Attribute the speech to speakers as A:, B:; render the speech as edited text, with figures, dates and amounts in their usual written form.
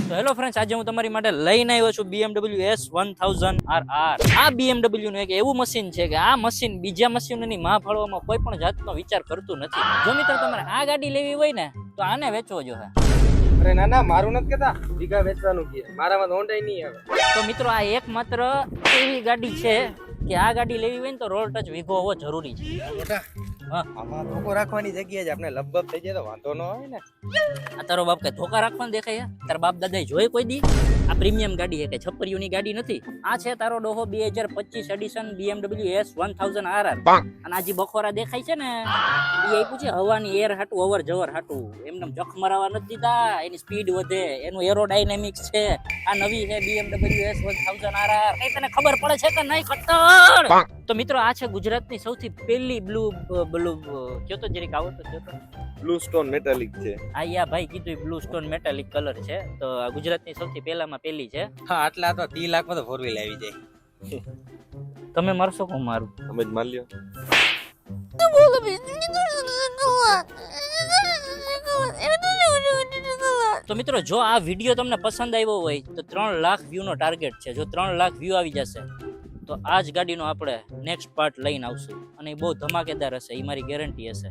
A: તો hello friends, આજે હું તમારી માટે લઈને આવ્યો છું BMW S1000RR. આ BMW નું એક એવું મશીન છે કે આ મશીન બીજા મશીનોની માં ફાળવામાં કોઈ પણ જાતનો વિચાર કરતું નથી. જો મિત્રો તમારે આ ગાડી લેવી હોય ને તો આને વેચવો જોઈએ.
B: અરે ના ના, મારું નથી કેતા, બીગા વેચવાનું કે મારામાં હોન્ડા નહીં આવે.
A: તો મિત્રો આ એકમાત્ર એવી ગાડી છે કે આ ગાડી લેવી હોય ને તો રોડ ટચ વીઘો હોવો જરૂરી છે. હા,
B: આમાં ધોકો રાખવાની જગ્યાએ જ આપણે લબબ થઈ જાય તો વાંધો ન આવે ને.
A: આ તારો બાપ કઈ ધોકા રાખવાનું દેખાય? તારા બાપ દાદાએ જોઈ કોઈ દી? આ પ્રીમિયમ ગાડી છે કે છપરીઓની ગાડી નથી. આ છે તારો ડોહો 2025 એડિશન BMW S1000RR. અને આ જે બખોરા દેખાય છે ને એ આપ્યું છે હવાની એર હાટું, અવર જવર હાટું. એમને જખ મરાવા નથી દીધા, એની સ્પીડ વધે, એનું એરોડાયનેમિક્સ છે. આ નવી છે BMW S1000RR. કઈ તને ખબર પડે છે કે નહીં ખતર? તો મિત્રો આ છે ગુજરાતની સૌથી પહેલી બ્લુ કયો તો જરીક આવો તો કયો તો
B: બ્લુ સ્ટોન મેટાલિક છે.
A: આ યા ભાઈ કીધું બ્લુ સ્ટોન મેટાલિક કલર છે. તો આ ગુજરાતની સૌથી પહેલામાં પહેલી છે.
B: હા, આટલા તો 30 લાખમાં તો 4 વ્હીલ આવી જાય.
A: તમે મારશો કોણ મારું?
B: તમે જ માન લ્યો.
A: તો મિત્રો જો આ વિડીયો તમને પસંદ આવ્યો હોય તો 3 લાખ વ્યૂ નો ટાર્ગેટ છે. જો 3 લાખ વ્યૂ આવી જશે તો આ જ ગાડીનો આપણે નેક્સ્ટ પાર્ટ લઈને આવશું અને એ બહુ ધમાકેદાર હશે, એ મારી ગેરંટી હશે.